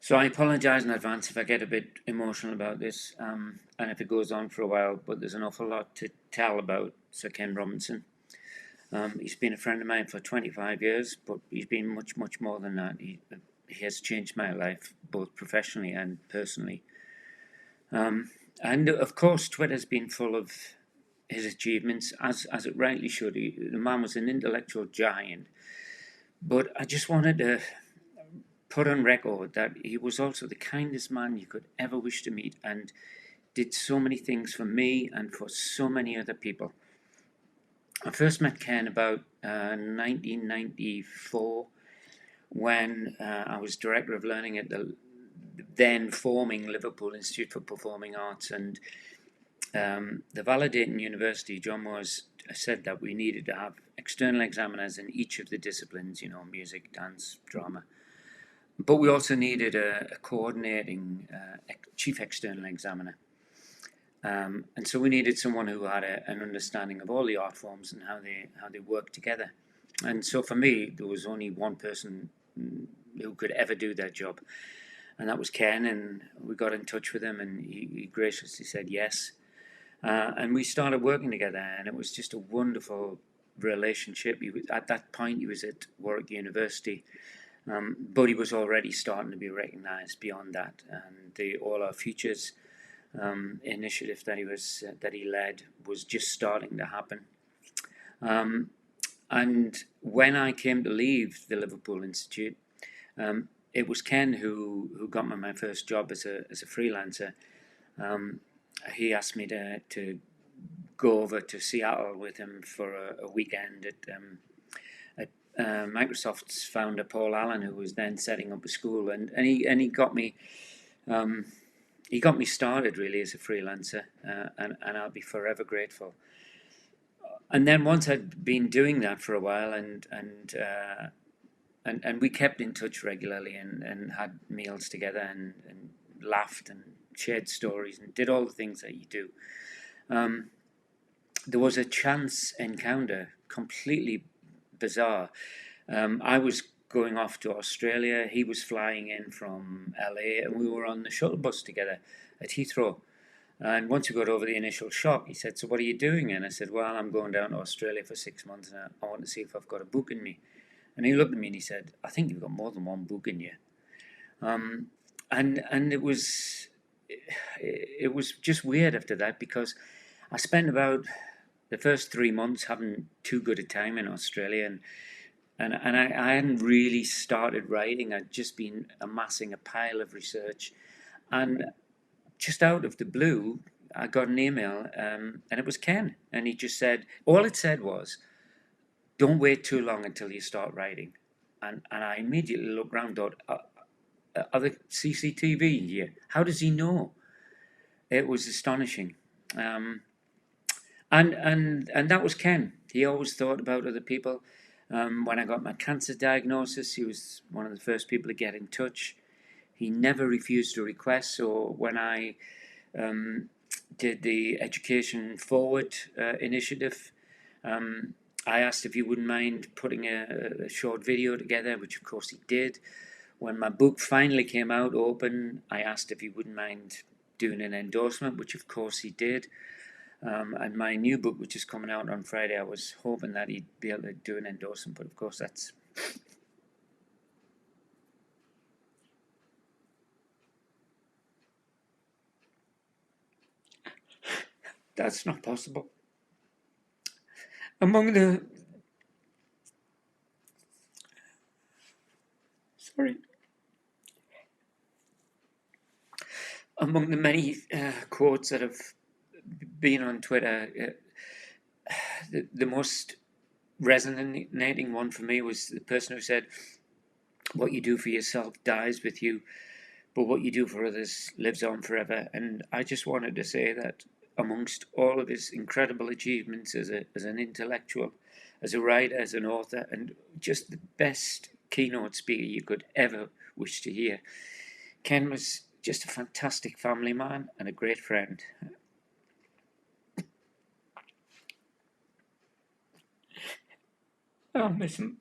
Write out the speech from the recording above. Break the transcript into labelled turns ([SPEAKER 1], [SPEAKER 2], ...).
[SPEAKER 1] So I apologise in advance if I get a bit emotional about this, and if it goes on for a while, but there's an awful lot to tell about Sir Ken Robinson. He's been a friend of mine for 25 years, but he's been much, much more than that. He has changed my life, both professionally and personally. And of course, Twitter's been full of his achievements, as it rightly should. The man was an intellectual giant. But I just wanted to put on record that he was also the kindest man you could ever wish to meet, and did so many things for me and for so many other people. I first met Ken about 1994 when I was Director of Learning at the then forming Liverpool Institute for Performing Arts, and the validating university, John Moores, said that we needed to have external examiners in each of the disciplines, music, dance, drama. But we also needed a coordinating chief external examiner. And so we needed someone who had an understanding of all the art forms and how they work together. And so for me, there was only one person who could ever do that job, and that was Ken. And we got in touch with him, and he graciously said yes. And we started working together, and it was just a wonderful relationship. At that point, he was at Warwick University, but he was already starting to be recognised beyond that. And the All Our Futures initiative that he led was just starting to happen. And when I came to leave the Liverpool Institute, it was Ken who got me my first job as a freelancer. He asked me to go over to Seattle with him for a weekend at Microsoft's founder Paul Allen, who was then setting up a school, and he got me. He got me started really as a freelancer, and I'll be forever grateful. And then once I'd been doing that for a while, and we kept in touch regularly, and had meals together, and laughed and shared stories and did all the things that you do. There was a chance encounter, completely bizarre. I was going off to Australia. He was flying in from LA, and we were on the shuttle bus together at Heathrow. And once we got over the initial shock, he said, "So what are you doing?" And I said, "Well, I'm going down to Australia for 6 months, and I want to see if I've got a book in me." And he looked at me and he said, "I think you've got more than one book in you." And it was just weird after that, because I spent about the first 3 months having too good a time in Australia, and I hadn't really started writing. I'd just been amassing a pile of research, and just out of the blue, I got an email, and it was Ken, and he just said, all it said was, "Don't wait too long until you start writing." And I immediately looked around, thought, are the CCTV here? How does he know? It was astonishing. And that was Ken. He always thought about other people. When I got my cancer diagnosis, he was one of the first people to get in touch. He never refused a request. So when I did the Education Forward initiative, I asked if he wouldn't mind putting a short video together, which of course he did. When my book finally came out open, I asked if he wouldn't mind doing an endorsement, which of course he did. And my new book, which is coming out on Friday, I was hoping that he'd be able to do an endorsement, but of course that's not possible. Among the many quotes that have been on Twitter, the most resonating one for me was the person who said, "What you do for yourself dies with you, but what you do for others lives on forever." And I just wanted to say that amongst all of his incredible achievements as an intellectual, as a writer, as an author, and just the best keynote speaker you could ever wish to hear, Ken was just a fantastic family man and a great friend. I'll miss him.